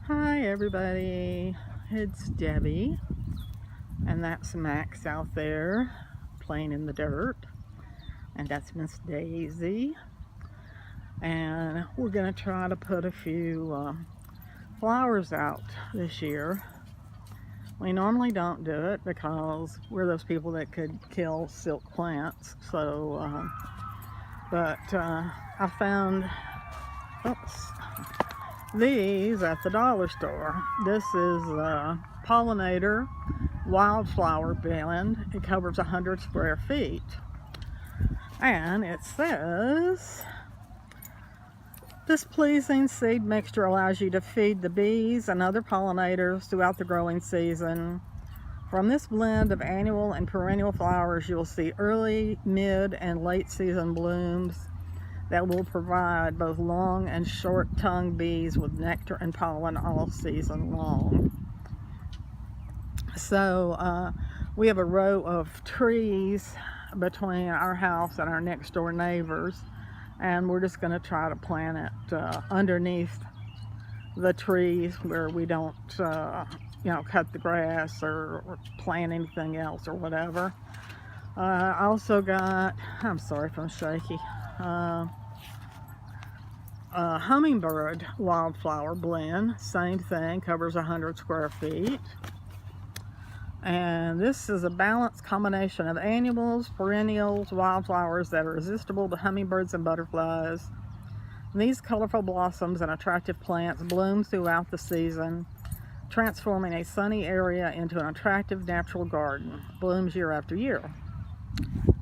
Hi everybody, it's Debbie, and that's Max out there playing in the dirt, and that's Miss Daisy, and we're going to try to put a few flowers out this year. We normally don't do it because we're those people that could kill silk plants, but I found these at the dollar store. This is Pollinator Wildflower Blend. It covers 100 square feet. And it says, this pleasing seed mixture allows you to feed the bees and other pollinators throughout the growing season. From this blend of annual and perennial flowers, you'll see early, mid, and late season blooms that will provide both long and short-tongued bees with nectar and pollen all season long. So we have a row of trees between our house and our next door neighbors, and we're just going to try to plant it underneath the trees where we don't cut the grass or plant anything else or whatever. I also got, I'm sorry if I'm shaky, hummingbird wildflower blend. Same thing, covers 100 square feet. And this is a balanced combination of annuals, perennials, wildflowers that are resistible to hummingbirds and butterflies. These colorful blossoms and attractive plants bloom throughout the season, transforming a sunny area into an attractive natural garden. Blooms year after year.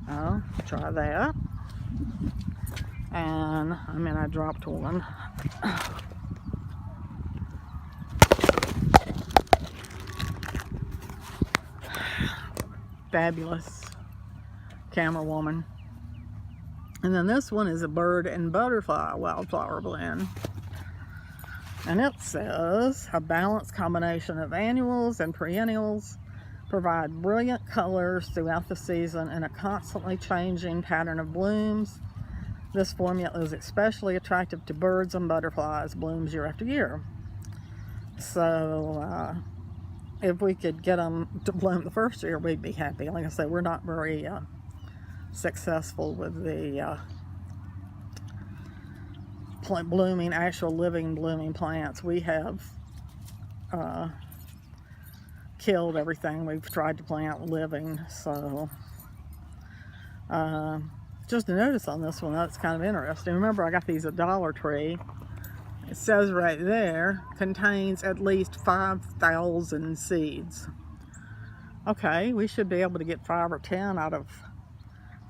I'll try that. And I dropped one. Fabulous camera woman. And then this one is a bird and butterfly wildflower blend. And it says, a balanced combination of annuals and perennials provide brilliant colors throughout the season and a constantly changing pattern of blooms. This formula is especially attractive to birds and butterflies, blooms year after year. So if we could get them to bloom the first year, we'd be happy. Like I said, we're not very successful with the blooming, actual living blooming plants. We have killed everything we've tried to plant living. So just a notice on this one, that's kind of interesting. Remember, I got these at Dollar Tree. It says right there, contains at least 5,000 seeds. Okay, we should be able to get 5 or 10 out of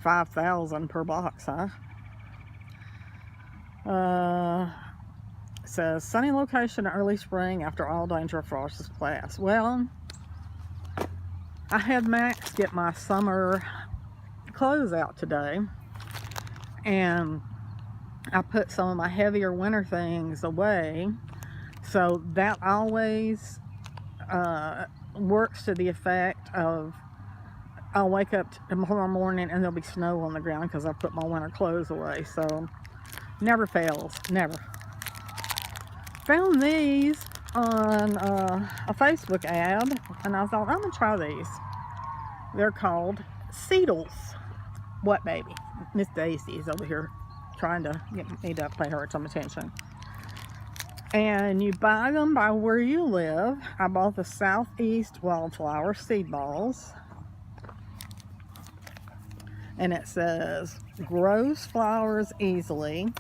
5,000 per box, huh? It says, sunny location in early spring after all danger of frost is past. Well, I had Max get my summer clothes out today, and I put some of my heavier winter things away, so that always works to the effect of I'll wake up tomorrow morning and there'll be snow on the ground because I put my winter clothes away. So never fails, never. Found these on a Facebook ad, and I thought, I'm gonna try these. They're called Seedles. What, baby? Miss Daisy is over here trying to get me to pay her some attention. And you buy them by where you live. I bought the Southeast Wildflower seed balls. And it says, grows flowers easily,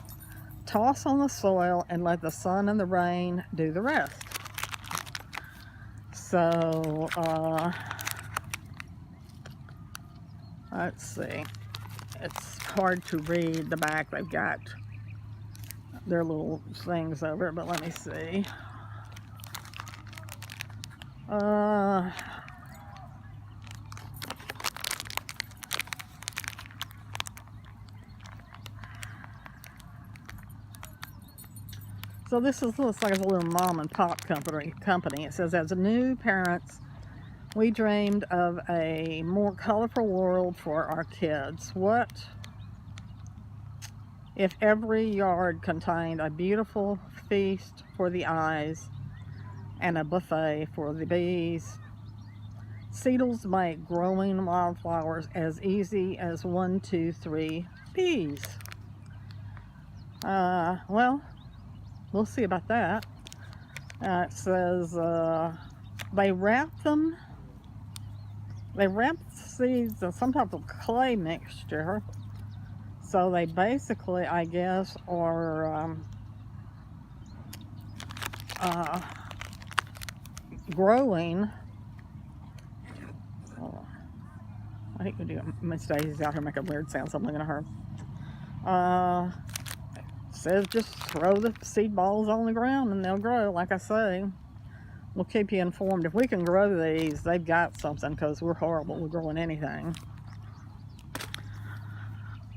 toss on the soil and let the sun and the rain do the rest. So, let's see. It's hard to read the back. They've got their little things over it, but let me see. So this looks like a little mom and pop company. It says, as new parents, we dreamed of a more colorful world for our kids. What if every yard contained a beautiful feast for the eyes and a buffet for the bees. Seedles make growing wildflowers as easy as 1, 2, 3 bees. Well, we'll see about that. It says they wrap the seeds in some type of clay mixture. So they basically, I guess, are growing. Oh, I hate to do Miss Daisy's out here making weird sounds. I'm looking at her. Says just throw the seed balls on the ground and they'll grow. Like I say, we'll keep you informed. If we can grow these, they've got something, because we're horrible with growing anything.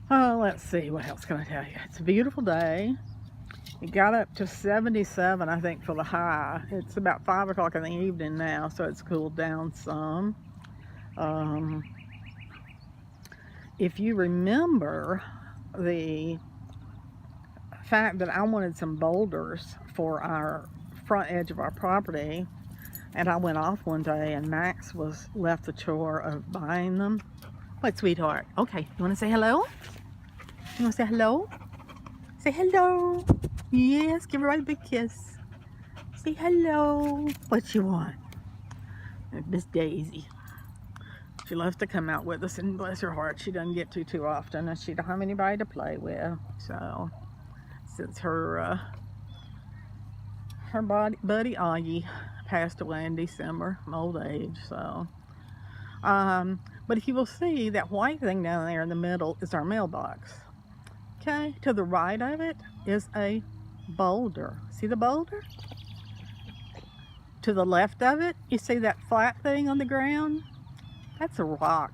Let's see, what else can I tell you? It's a beautiful day. It got up to 77, I think, for the high. It's about 5 o'clock in the evening now, so it's cooled down some. If you remember the fact that I wanted some boulders for our front edge of our property, and I went off one day and Max was left the chore of buying them. What, sweetheart? Okay, you want to say hello? You want to say hello? Say hello. Yes, give everybody a big kiss. Say hello. What you want? Miss Daisy. She loves to come out with us, and bless her heart, she doesn't get to too often, and she don't have anybody to play with. So since her buddy Augie passed away in December from old age. So but if you will see, that white thing down there in the middle is our mailbox. Okay, to the right of it is a boulder. See the boulder? To the left of it, you see that flat thing on the ground? That's a rock.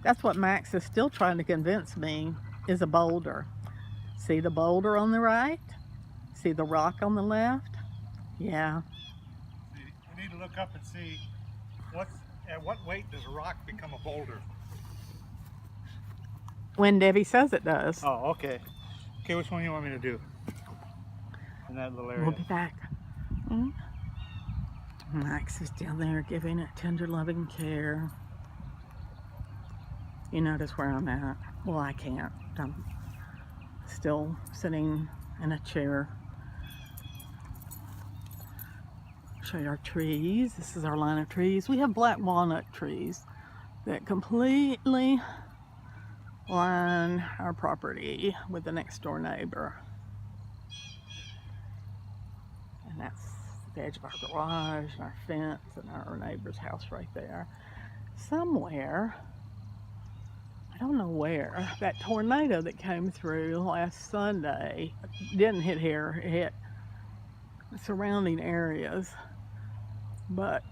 That's what Max is still trying to convince me is a boulder. See the boulder on the right? See the rock on the left? Yeah. We need to look up and see at what weight does a rock become a boulder? When Debbie says it does. Oh, okay. Okay, which one do you want me to do? In that little area. We'll be back. Max is down there giving it tender, loving care. You notice where I'm at? Well, I can't. I'm still sitting in a chair. Show you our trees. This is our line of trees. We have black walnut trees that completely line our property with the next door neighbor. And that's the edge of our garage and our fence and our neighbor's house right there. Somewhere, I don't know where, that tornado that came through last Sunday didn't hit here, it hit the surrounding areas. But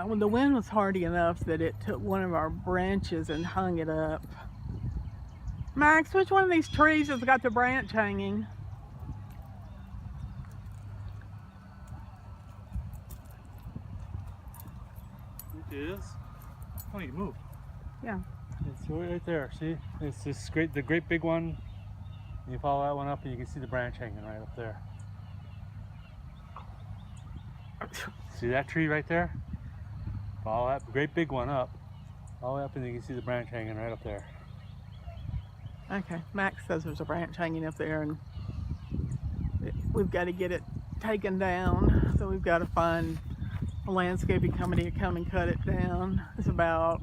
when the wind was hardy enough that it took one of our branches and hung it up. Max, which one of these trees has got the branch hanging? It is. Oh, you move. Yeah. It's right there. See, it's this the great big one. You follow that one up, and you can see the branch hanging right up there. See that tree right there? Follow that great big one up, all the way up, and you can see the branch hanging right up there. Okay, Max says there's a branch hanging up there, and we've got to get it taken down. So we've got to find a landscaping company to come and cut it down. It's about,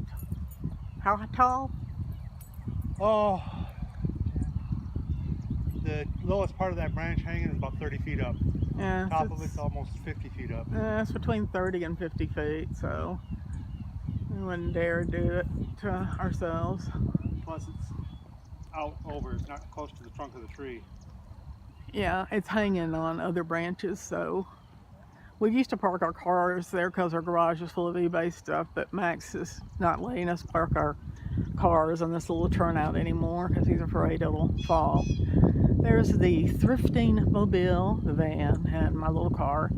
how tall? Oh, the lowest part of that branch hanging is about 30 feet up. Yeah, Top of it's almost 50 feet up. It's between 30 and 50 feet, so we wouldn't dare do it to ourselves. Plus it's out over, it's not close to the trunk of the tree. Yeah, it's hanging on other branches, so we used to park our cars there because our garage is full of eBay stuff, but Max is not letting us park our cars on this little turnout anymore because he's afraid it'll fall. There's the thrifting mobile, the van, and my little car.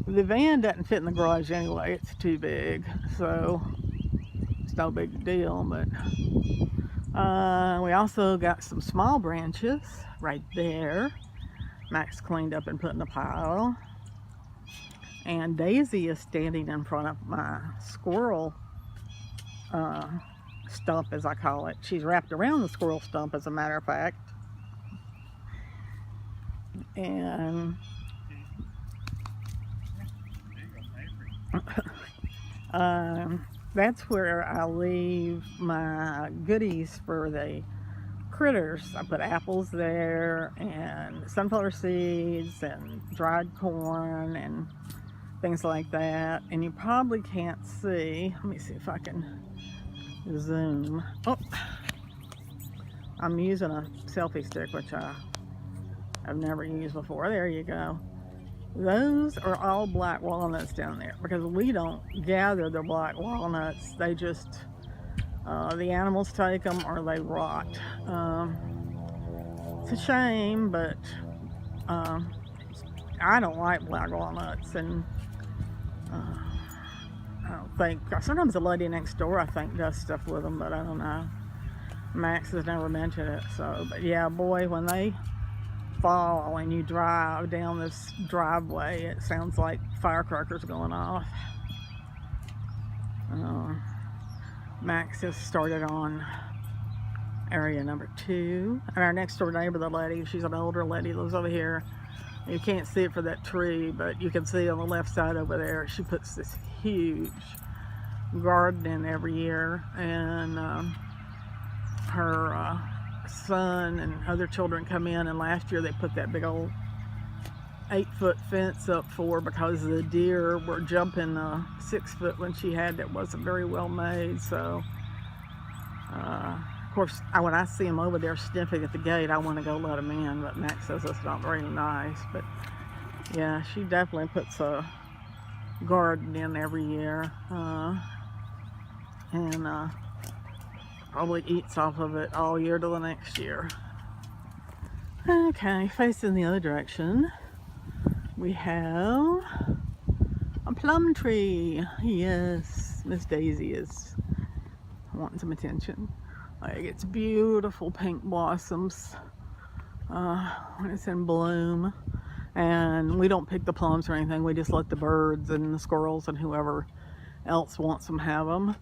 The van doesn't fit in the garage anyway, it's too big, so it's no big deal. But we also got some small branches right there. Max cleaned up and put in a pile. And Daisy is standing in front of my squirrel stump, as I call it. She's wrapped around the squirrel stump, as a matter of fact. And that's where I leave my goodies for the critters. I put apples there, and sunflower seeds, and dried corn, and things like that. And you probably can't see. Let me see if I can zoom. Oh, I'm using a selfie stick, which I've never used before. There you go. Those are all black walnuts down there, because we don't gather the black walnuts. They just, the animals take them or they rot. It's a shame, but I don't like black walnuts, and I don't think, sometimes the lady next door I think does stuff with them, but I don't know. Max has never mentioned it. So, but yeah, boy, when they fall and you drive down this driveway, it sounds like firecrackers going off. Max has started on area number 2, and our next door neighbor, the lady, she's an older lady, lives over here. You can't see it for that tree, but you can see on the left side over there, she puts this huge garden in every year, and her son and other children come in, and last year they put that big old 8-foot fence up for her because the deer were jumping 6-foot when she had that wasn't very well made. So of course when I see them over there sniffing at the gate, I want to go let them in, but Max says that's not very nice. But yeah, she definitely puts a garden in every year, and probably eats off of it all year to the next year. Okay, facing the other direction, we have a plum tree. Yes, Miss Daisy is wanting some attention. Like, it's beautiful pink blossoms when it's in bloom. And we don't pick the plums or anything. We just let the birds and the squirrels and whoever else wants them have them.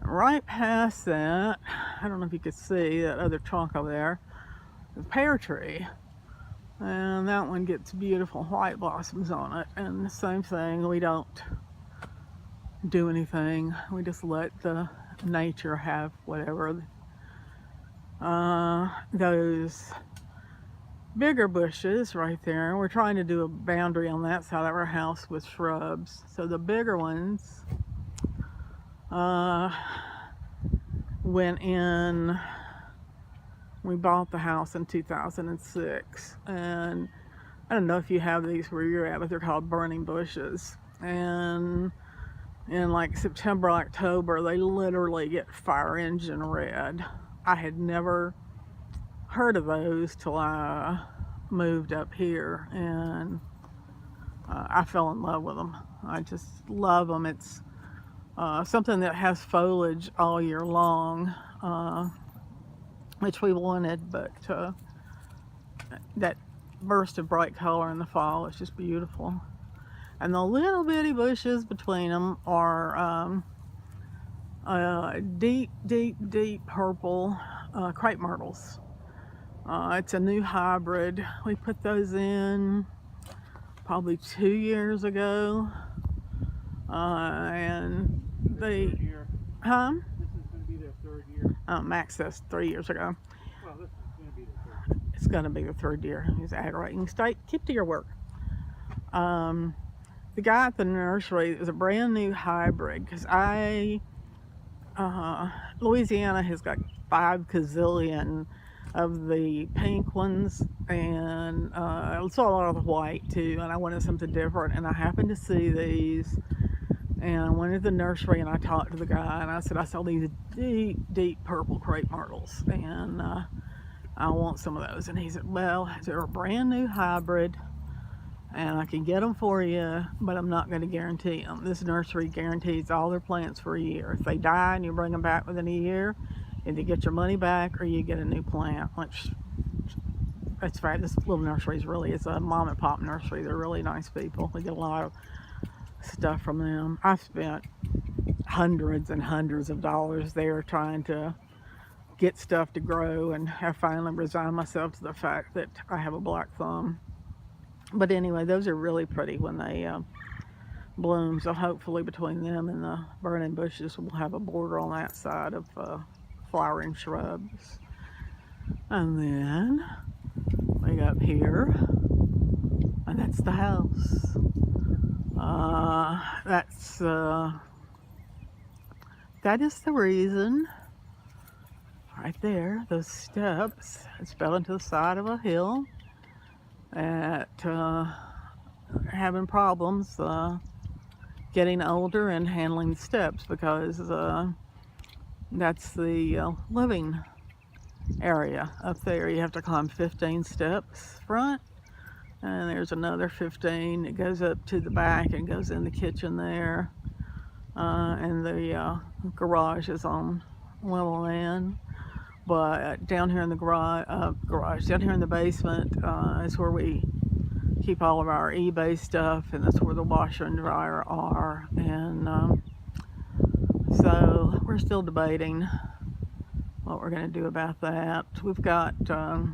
Right past that, I don't know if you could see that other trunk over there, the pear tree. And that one gets beautiful white blossoms on it. And the same thing, we don't do anything. We just let the nature have whatever. Those bigger bushes right there, we're trying to do a boundary on that side of our house with shrubs. So the bigger ones went in, we bought the house in 2006, and I don't know if you have these where you're at, but they're called burning bushes. And in like September, October, they literally get fire engine red. I had never heard of those till I moved up here, and I fell in love with them. I just love them. It's something that has foliage all year long, which we wanted, but that burst of bright color in the fall is just beautiful. And the little bitty bushes between them are deep, deep, deep purple crepe myrtles. It's a new hybrid. We put those in probably 2 years ago, and they, This is going to be their 3rd year. Max says 3 years ago. Well, this is going to be their 3rd year. It's going to be the 3rd year. He's aggravating. Stay, keep to your work. The guy at the nursery is a brand new hybrid, because Louisiana has got 5 gazillion of the pink ones, and I saw a lot of the white too, and I wanted something different, and I happened to see these, and I went to the nursery and I talked to the guy, and I said, I saw these deep, deep purple crepe myrtles, and I want some of those. And he said, well, they're a brand new hybrid, and I can get them for you, but I'm not going to guarantee them. This nursery guarantees all their plants for a year. If they die and you bring them back within a year, either get your money back or you get a new plant, which it's right. This little nursery is really, it's a mom and pop nursery. They're really nice people. We get a lot of stuff from them. I've spent hundreds and hundreds of dollars there trying to get stuff to grow, and I finally resigned myself to the fact that I have a black thumb. But anyway, those are really pretty when they bloom. So hopefully between them and the burning bushes, we'll have a border on that side of flowering shrubs. And then we go up here, and that's the house. That is the reason. Right there, those steps. It's built into the side of a hill. At having problems getting older and handling the steps, because that's the living area up there. You have to climb 15 steps front, and there's another 15 that goes up to the back and goes in the kitchen there, and the garage is on level land. But down here in the garage, down here in the basement is where we keep all of our eBay stuff, and that's where the washer and dryer are. And so we're still debating what we're going to do about that. We've got a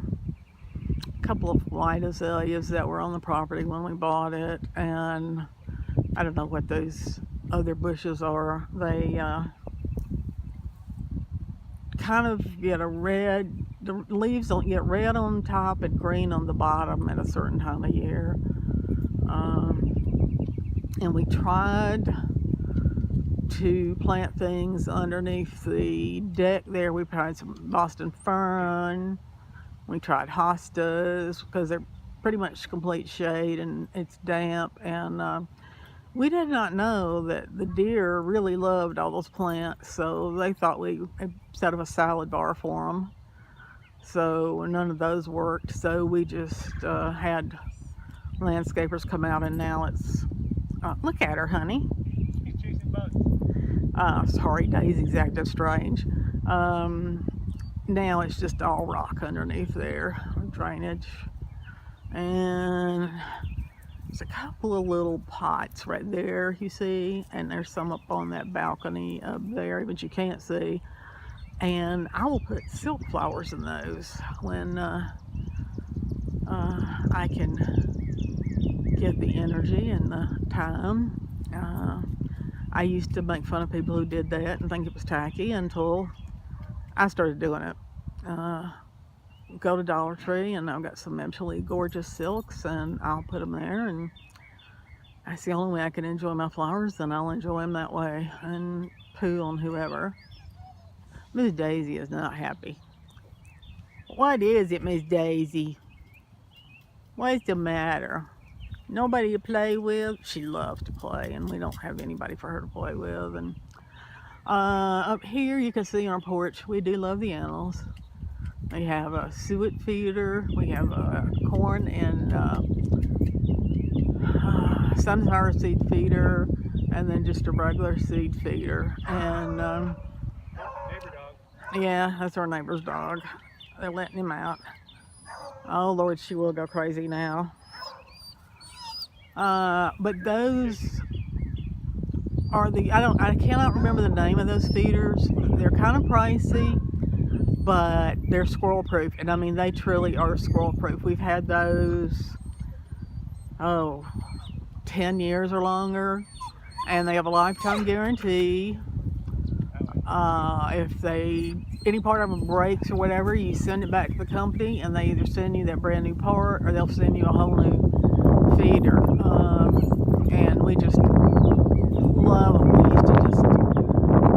couple of white azaleas that were on the property when we bought it, and I don't know what those other bushes are. They kind of get a red, the leaves don't get red on top and green on the bottom at a certain time of year. And we tried to plant things underneath the deck there. We tried some Boston fern, we tried hostas, because they're pretty much complete shade and it's damp. And we did not know that the deer really loved all those plants, so they thought we set up a salad bar for them. So none of those worked, so we just had landscapers come out, and now it's, look at her, honey. He's chasing bugs. Sorry, Daisy's acting strange. Now it's just all rock underneath there, drainage. And there's a couple of little pots right there, you see, and there's some up on that balcony up there, but you can't see. And I will put silk flowers in those when I can get the energy and the time. I used to make fun of people who did that and think it was tacky until I started doing it. Go to Dollar Tree, and I've got some absolutely gorgeous silks, and I'll put them there, and that's the only way I can enjoy my flowers, and I'll enjoy them that way and poo on whoever. Miss Daisy is not happy. What is it, Miss Daisy? What's the matter? Nobody to play with? She loves to play, and we don't have anybody for her to play with. And up here you can see on our porch, we do love the animals. We have a suet feeder, we have a corn and sunflower seed feeder, and then just a regular seed feeder. And Neighbor dog. yeah, that's our neighbor's dog. They're letting him out. Oh Lord, she will go crazy now. But those are I cannot remember the name of those feeders. They're kind of pricey, but they're squirrel proof, and I mean they truly are squirrel proof. We've had those 10 years or longer, and they have a lifetime guarantee. If any part of them breaks or whatever, you send it back to the company, and they either send you that brand new part or they'll send you a whole new feeder. And we just love them. We used to just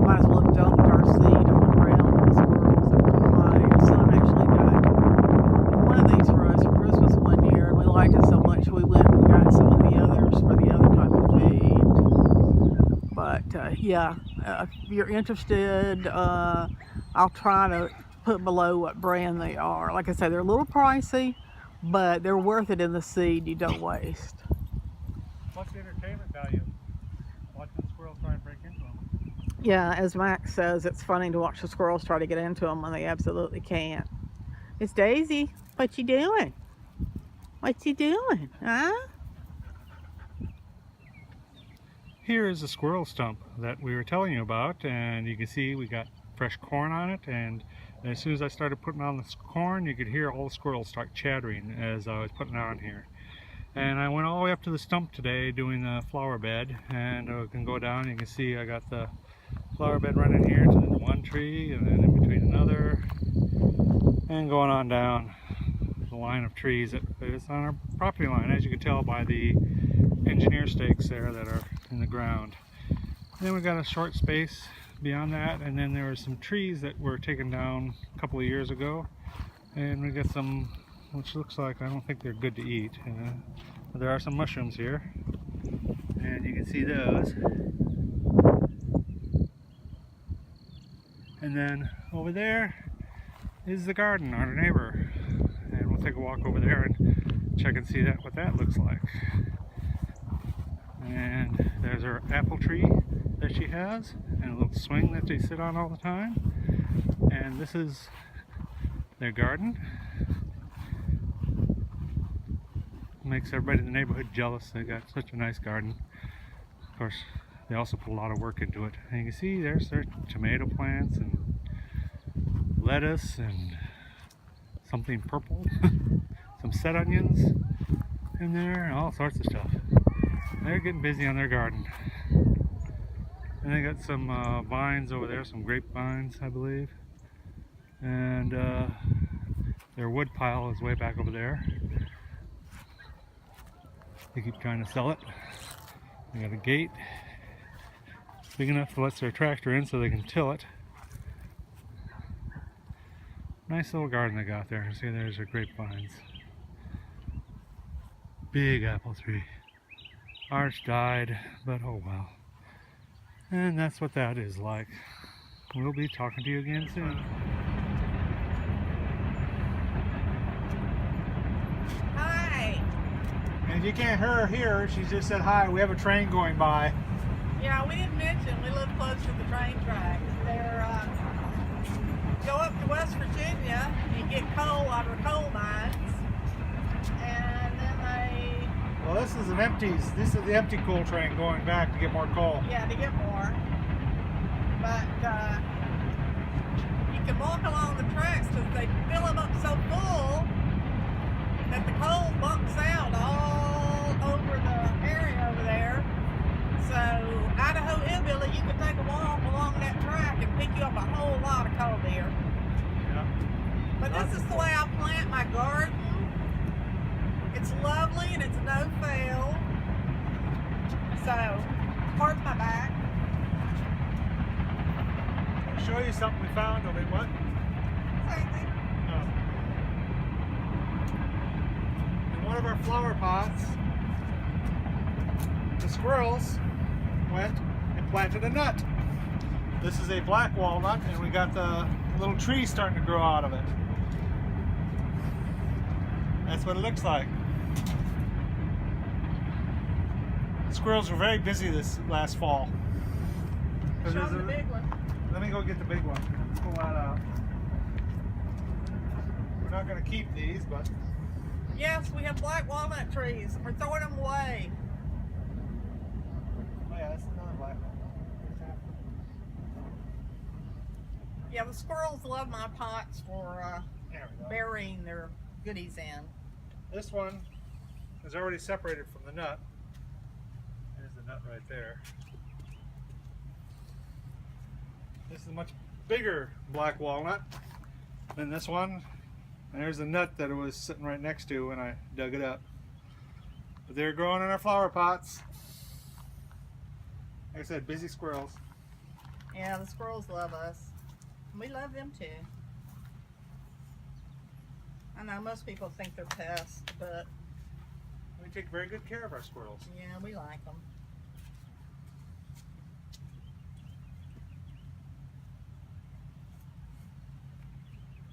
might as well have dumped our seed on the ground with the squirrels. My son actually got one of these for us for Christmas one year, and we liked it so much we went and got some of the others for the other type of feed. But yeah, if you're interested, I'll try to put below what brand they are. Like I said, they're a little pricey, but they're worth it in the seed you don't waste. What's the entertainment value? Watching the squirrels try and break into them. Yeah, as Max says, it's funny to watch the squirrels try to get into them when they absolutely can't. It's Daisy. What you doing? What's he doing, huh? Here is a squirrel stump that we were telling you about, and you can see we got fresh corn on it, and as soon as I started putting on the corn, you could hear all the squirrels start chattering as I was putting it on here. And I went all the way up to the stump today doing the flower bed, and I can go down, you can see I got the flower bed running here to the one tree and then in between another, and going on down the line of trees that is on our property line, as you can tell by the engineer stakes there that are in the ground. And then we got a short space beyond that, and then there were some trees that were taken down a couple of years ago, and we got some, which looks like, I don't think they're good to eat, but there are some mushrooms here, and you can see those. And then over there is the garden, our neighbor, and we'll take a walk over there and check and see what that looks like. And there's her apple tree that she has, and a little swing that they sit on all the time. And this is their garden. Makes everybody in the neighborhood jealous. They got such a nice garden. Of course, they also put a lot of work into it. And you can see there's their tomato plants and lettuce and something purple, some set onions in there, and all sorts of stuff. They're getting busy on their garden. And they got some vines over there, some grapevines, I believe. And their wood pile is way back over there. They keep trying to sell it. They got a gate big enough to let their tractor in so they can till it. Nice little garden they got there. See, there's their grapevines. Big apple tree. Ours died, but oh well. And that's what that is like. We'll be talking to you again soon. Hi. And if you can't hear her, she just said hi. We have a train going by. Yeah, we didn't mention we live close to the train tracks. They're go up to West Virginia and get coal out of the coal mines, and then they Well, this is the empty coal train going back to get more coal. to get more. But you can walk along the tracks because they fill them up so full that the coal bumps out all over the area over there. So Idaho Hillbilly, you can take a walk along that track and pick you up a whole lot of coal deer. Yeah. But this is the way I plant my garden. It's lovely and it's no fail. So, pardon my back. I'll show you something we found over what? Same thing. In one of our flower pots, the squirrels went and planted a nut. This is a black walnut, and we got the little tree starting to grow out of it. That's what it looks like. The squirrels were very busy this last fall. Show them the big one. Let me go get the big one. Pull that out. We're not going to keep these, but Yes, we have black walnut trees. We're throwing them away. oh yeah, that's another black one. Yeah, the squirrels love my pots for There we go. burying their goodies in. This one is already separated from the nut. There's the nut right there. This is a much bigger black walnut than this one. And there's the nut that it was sitting right next to when I dug it up. But they're growing in our flower pots. Like I said, busy squirrels. Yeah, the squirrels love us. We love them too. I know most people think they're pests, but We take very good care of our squirrels. yeah, we like them.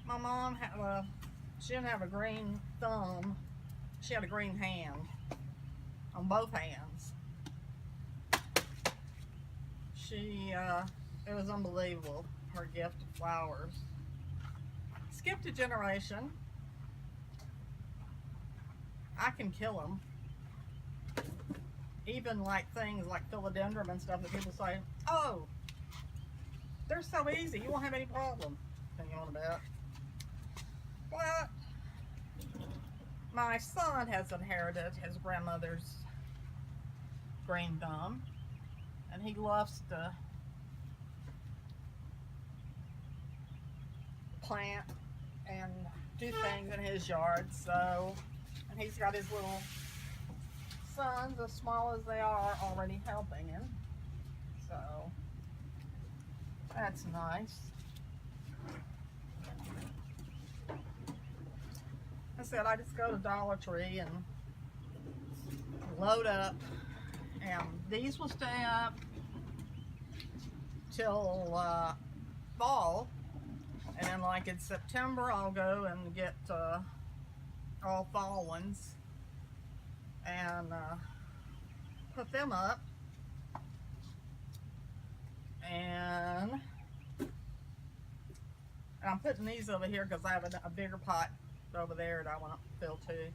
My mom had she didn't have a green thumb. She had a green hand on both hands. It was unbelievable, her gift of flowers. Skipped a generation. I can kill them. Even like things like philodendron and stuff that people say, oh, they're so easy, you won't have any problem. Thinking on about. But my son has inherited his grandmother's green thumb, and he loves to plant and do things in his yard. So, and he's got his little sons, as small as they are, already helping him. So that's nice. I said I just go to Dollar Tree and load up, and these will stay up till fall, and then like in September I'll go and get all fall ones and put them up. And I'm putting these over here because I have a bigger pot over there that I want to fill too.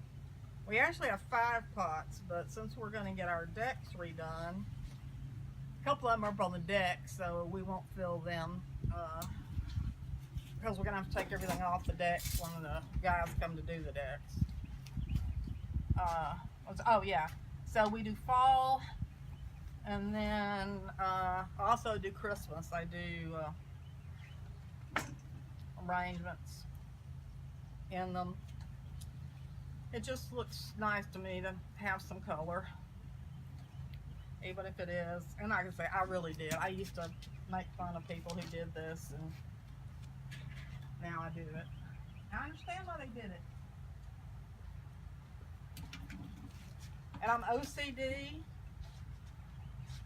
We actually have 5 pots, but since we're going to get our decks redone, a couple of them are up on the deck, so we won't fill them because we're going to have to take everything off the decks when the guys come to do the decks. Oh yeah, so we do fall, and then also do Christmas. I do arrangements in them. It just looks nice to me to have some color, even if it is, and like I say, I really did. I used to make fun of people who did this, and now I do it. I understand why they did it. And I'm OCD.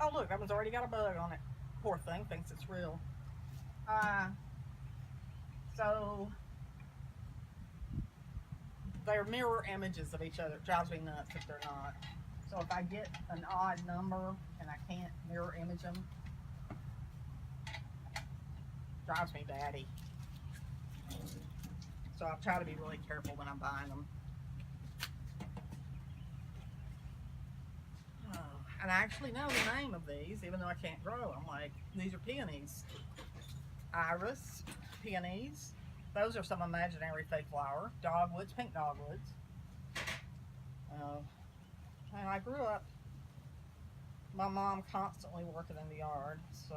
Oh look, that one's already got a bug on it. Poor thing, thinks it's real. So they're mirror images of each other. It drives me nuts if they're not. So if I get an odd number and I can't mirror image them, drives me batty. So I try to be really careful when I'm buying them. And I actually know the name of these, even though I can't grow them. Like, these are peonies. Iris, peonies. Those are some imaginary fake flower. Dogwoods, pink dogwoods. And I grew up, my mom constantly working in the yard, so,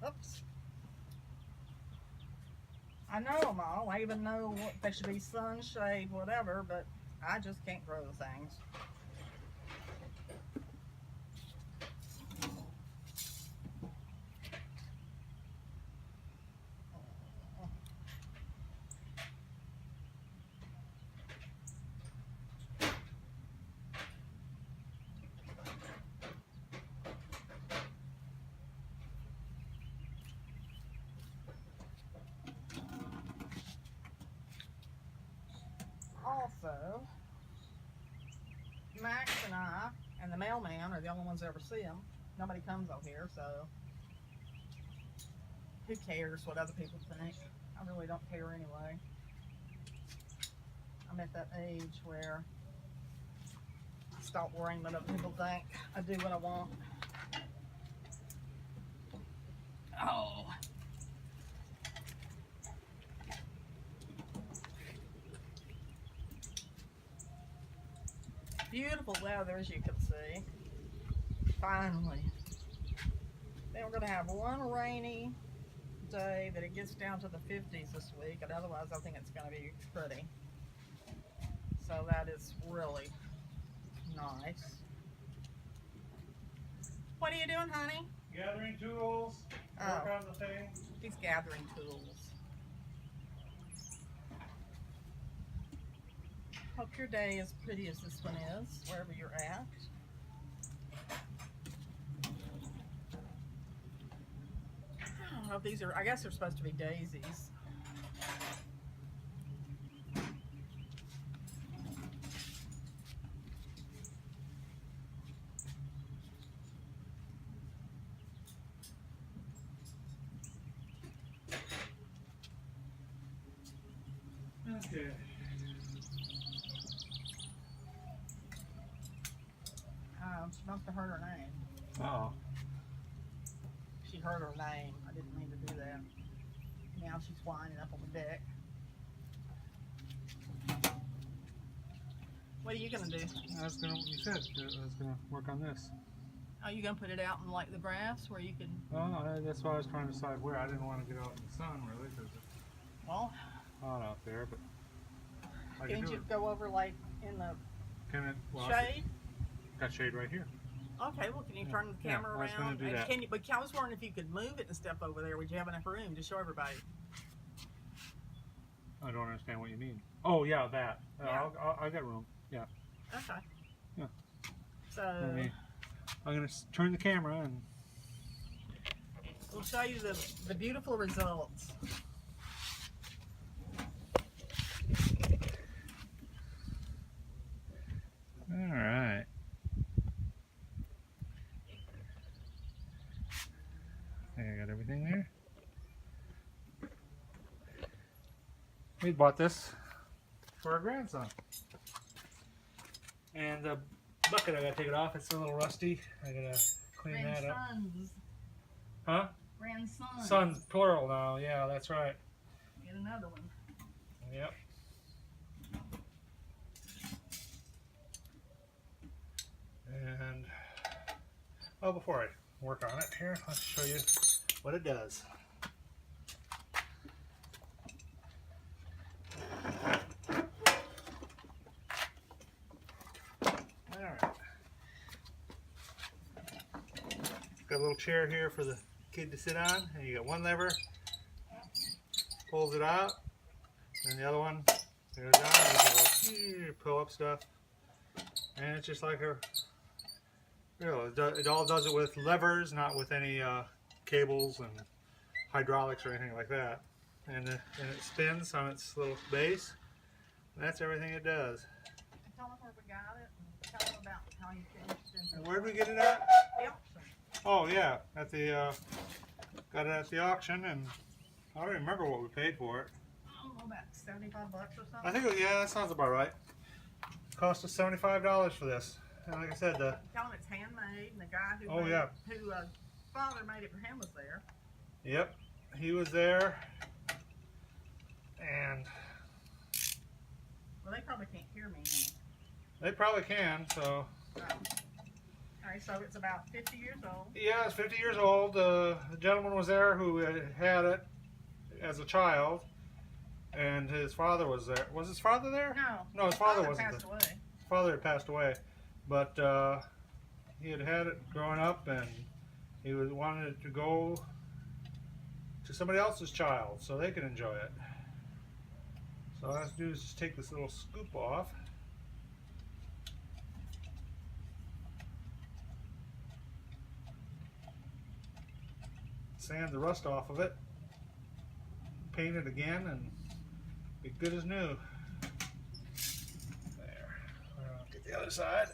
oops. I know them all. I even know what they should be, sunshade, whatever, but I just can't grow the things. Also, Max and I and the mailman are the only ones that ever see him. Nobody comes over here, so who cares what other people think? I really don't care anyway. I'm at that age where I stop worrying what other people think. I do what I want. Oh. Beautiful weather, as you can see. Finally. Then we're going to have one rainy day that it gets down to the 50s this week, and otherwise I think it's going to be pretty. So that is really nice. What are you doing, honey? Gathering tools, work on the thing. He's gathering tools. Hope your day is pretty as this one is, wherever you're at. I don't know if these are, I guess they're supposed to be daisies. Okay. She must have heard her name. Oh. She heard her name. I didn't mean to do that. Now she's winding up on the deck. What are you gonna do? I was gonna. You said I was gonna work on this. Are you gonna put it out in like the grass where you can? Well, that's why I was trying to decide where. I didn't want to get out in the sun really because it's Well, hot out there. But I can't can do you it. go over like in the Can it? Well, shade? got shade right here. Okay, well, can you Yeah, turn the yeah, camera I was gonna around? do And that. can you, but I was wondering if you could move it and stuff over there. Would you have enough room to show everybody? I don't understand what you mean. Oh yeah, that. Yeah. I got room. Yeah. Okay. Yeah. So I'm gonna turn the camera and. we'll show you the beautiful results. All right. I got everything there. We bought this for our grandson. And the bucket, I gotta take it off. It's a little rusty. I gotta clean that up. Grandsons. Huh? Grandson. Sons, plural now. Yeah, that's right. Get another one. Yep. And, well, before I work on it here, let's show you what it does. Alright. Got a little chair here for the kid to sit on, and you got one lever, pulls it out, and the other one goes down, you can pull up stuff, and it's just like a, you know, it all does it with levers, not with any cables and hydraulics or anything like that. And it spins on its little base. That's everything it does. Tell them where we got it. And tell them about how you finished it. And where did we get it at? The auction. Oh yeah, at the got it at the auction, and I don't even remember what we paid for it. I don't know, about $75 or something. I think yeah, that sounds about right. Cost us $75 for this. And like I said, the Tell them it's handmade, and the guy who Oh, made, yeah. who father made it for him was there. yep, he was there, and Well, they probably can't hear me now. they probably can. So Alright, so it's about 50 years old. yeah, it's 50 years old. The gentleman was there who had it as a child, and his father was there. Was his father there? No. No, his father wasn't passed there. away. His father had passed away, but he had it growing up, and he wanted it to go to somebody else's child so they could enjoy it. So all I have to do is just take this little scoop off. Sand the rust off of it, paint it again, and be good as new. There. I'll get the other side.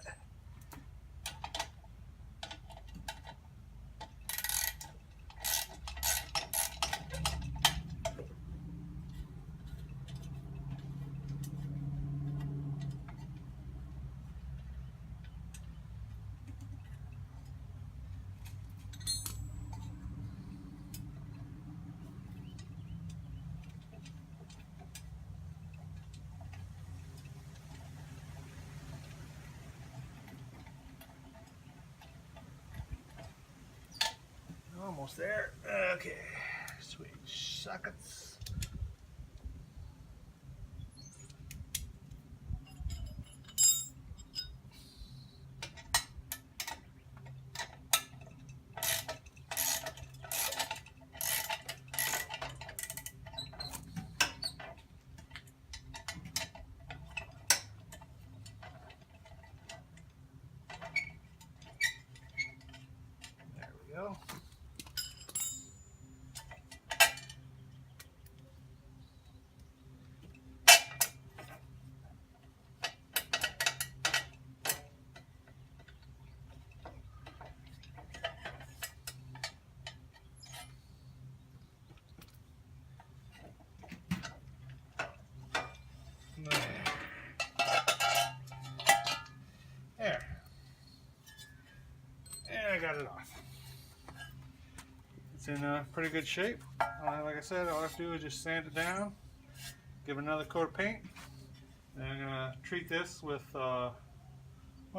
Almost there. Okay. Sweet sockets. There we go. chat it off. It's in pretty good shape. Like I said, all I have to do is just sand it down, give it another coat of paint, and I'm gonna treat this with what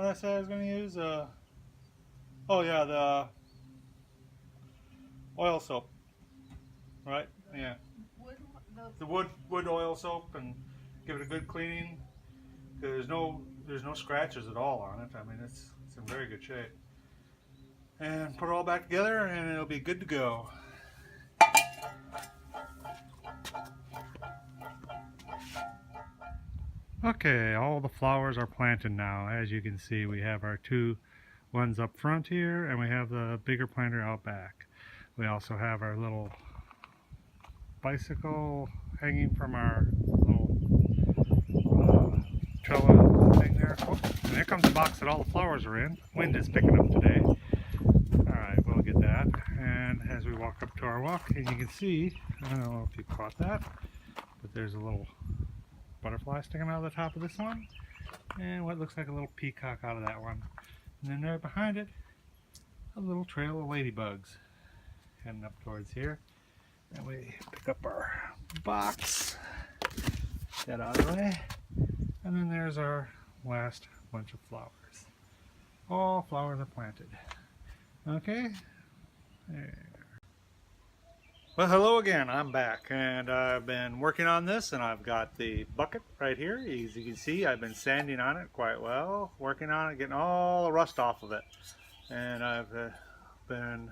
did I say I was gonna use? Oh yeah, the oil soap. Right? Yeah. The wood oil soap, and give it a good cleaning. There's no scratches at all on it. I mean, it's in very good shape. And put it all back together, and it'll be good to go. Okay, all the flowers are planted now. As you can see, we have our two ones up front here, and we have the bigger planter out back. We also have our little bicycle hanging from our little trellis thing there. Oh, and here comes the box that all the flowers are in. Wind is picking up today. Alright, we'll get that. And as we walk up to our walk, and you can see, I don't know if you caught that, but there's a little butterfly sticking out of the top of this one, and what looks like a little peacock out of that one. And then right behind it, a little trail of ladybugs heading up towards here. And we pick up our box, get out of the way, and then there's our last bunch of flowers. All flowers are planted. Okay, there. Well, hello again. I'm back, and I've been working on this, and I've got the bucket right here. As you can see, I've been sanding on it quite well, working on it, getting all the rust off of it. And I've been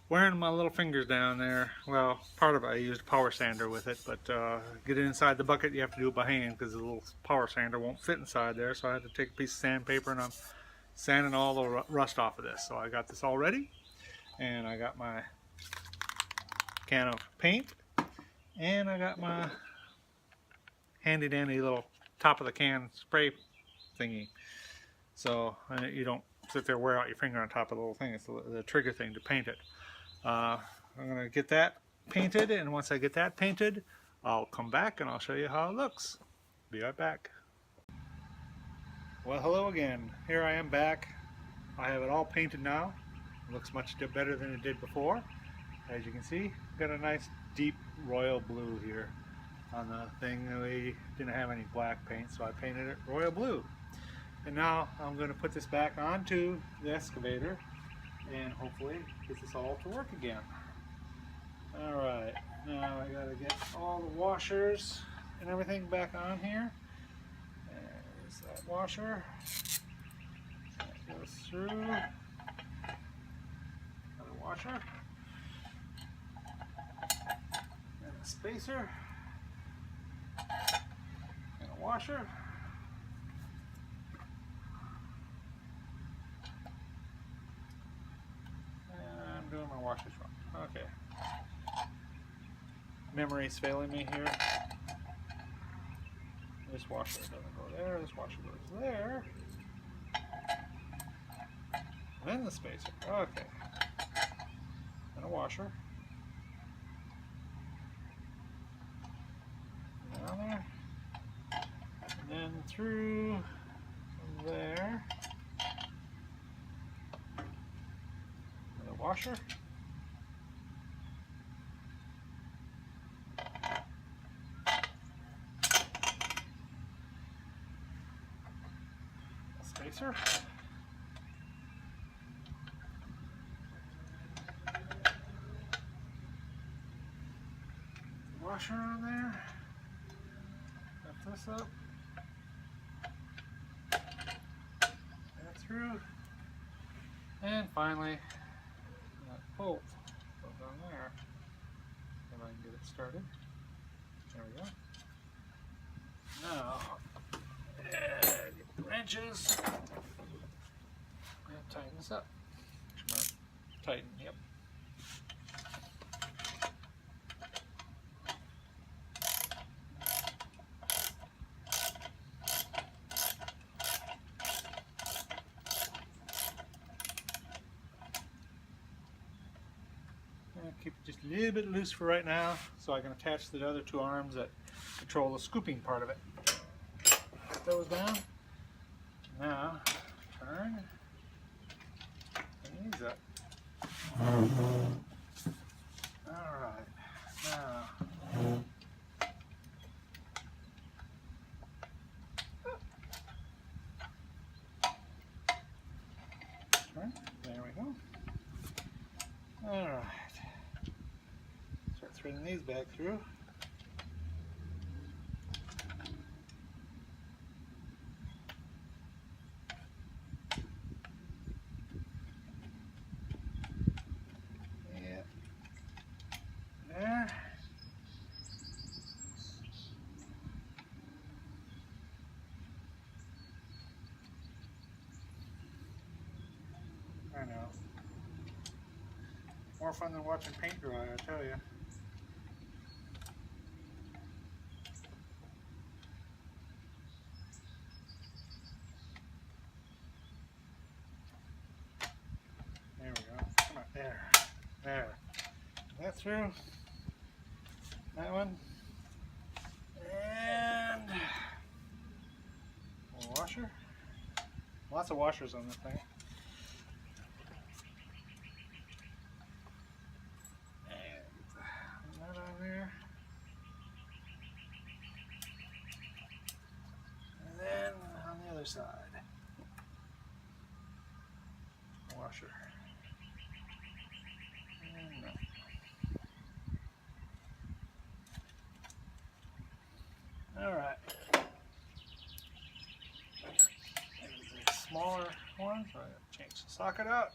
wearing my little fingers down there. Well, part of it I used a power sander with it, but get it inside the bucket you have to do it by hand because the little power sander won't fit inside there. So I had to take a piece of sandpaper, and I'm sanding all the rust off of this. So I got this all ready, and I got my can of paint, and I got my handy dandy little top of the can spray thingy. So you don't sit there and wear out your finger on top of the little thing. It's the trigger thing to paint it. I'm going to get that painted, and once I get that painted, I'll come back and I'll show you how it looks. Be right back. Well, hello again. Here I am back. I have it all painted now. It looks much better than it did before. As you can see, got a nice deep royal blue here on the thing. We didn't have any black paint, so I painted it royal blue. And now I'm going to put this back onto the excavator and hopefully get this all to work again. Alright, now I gotta get all the washers and everything back on here. There's that washer. That goes through. Another washer. And a spacer. And a washer. Doing my washers wrong. Okay. Memory's failing me here. This washer doesn't go there. This washer goes there. And then the spacer. Okay. And a washer. Down there. And then through there. Washer. A spacer. Washer on there. Lift this up. That through. And finally, bolt goes on there. If I can get it started. There we go. Now, get the wrenches and tighten this up. Tighten, yep. Keep it just a little bit loose for right now so I can attach the other two arms that control the scooping part of it. Put those down. Now, turn. Alright, now. There we go. Alright. Start threading these back through. Yeah. There. I know. More fun than watching paint dry, I tell you. There we go. Come on, there. There. That through. That one. And a washer. Lots of washers on this thing. And that on there. And then on the other side. Washer. And no. Alright. The smaller ones, so I gotta change the socket out.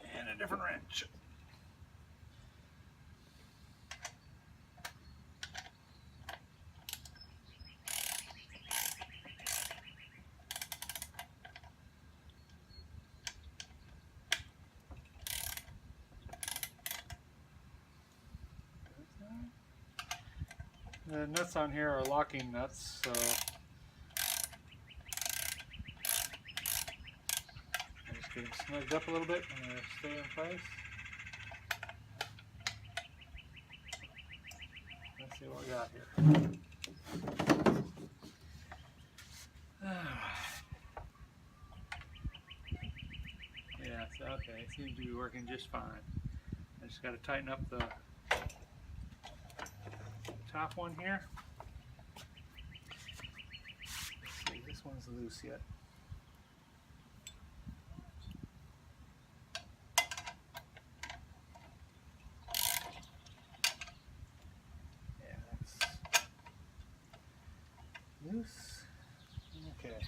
And a different wrench. The nuts on here are locking nuts, so I just get them snugged up a little bit and they stay in place. Let's see what we got here. Yeah, it's okay. It seems to be working just fine. I just got to tighten up the top one here. Let's see, this one's loose yet. Yeah, that's loose. Okay,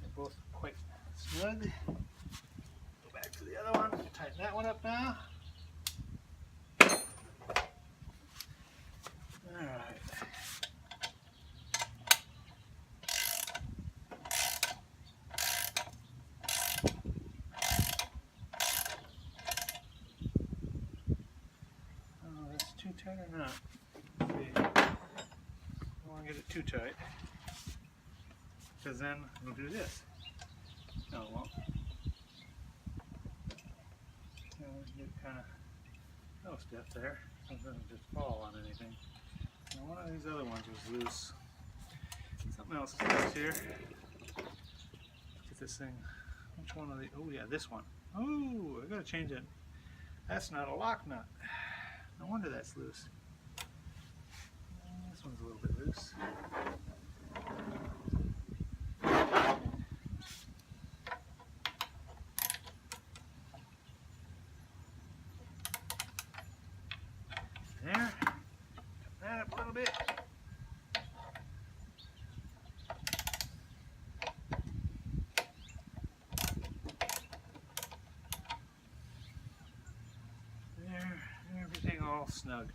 they're both quite snug. Go back to the other one. Tighten that one up now. Alright. Oh, that's too tight or not? Let's see. I don't want to get it too tight, because then we'll do this. No, it won't. Get kind of no stiff there. So it doesn't just fall on anything. Now one of these other ones was loose. Something else is loose here. Get this thing. Which one of the? Oh yeah, this one. Oh, I gotta change it. That's not a lock nut. No wonder that's loose. This one's a little bit loose. There. Cut that up a little bit. There. Everything all snug.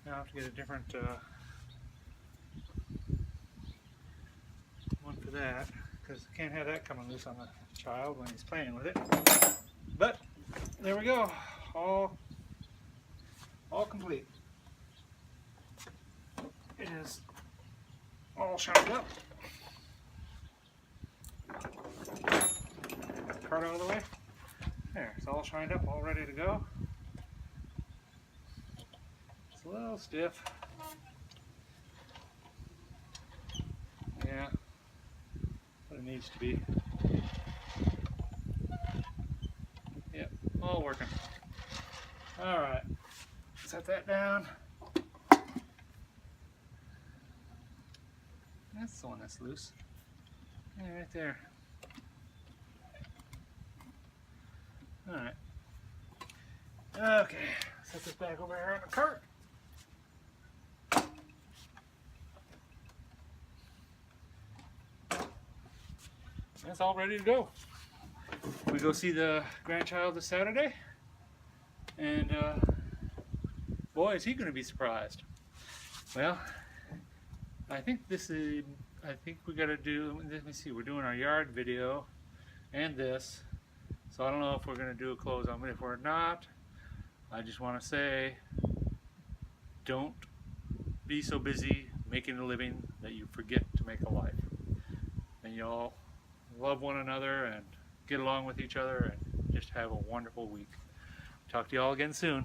Now I have to get a different one for that, because I can't have that coming loose on the child when he's playing with it. But there we go. All complete. It is all shined up. Cart out of the way. There, it's all shined up, all ready to go. It's a little stiff. Yeah, but it needs to be. all working. All right, set that down. That's the one that's loose. Yeah, right there. All right. Okay, set this back over here on the cart. That's all ready to go. We go see the grandchild this Saturday, and boy, is he going to be surprised. Well, I think we got to do. Let me see. We're doing our yard video, and this. So I don't know if we're going to do a close on, but if we're not, I just want to say, don't be so busy making a living that you forget to make a life. And you all love one another and get along with each other and just have a wonderful week. Talk to you all again soon.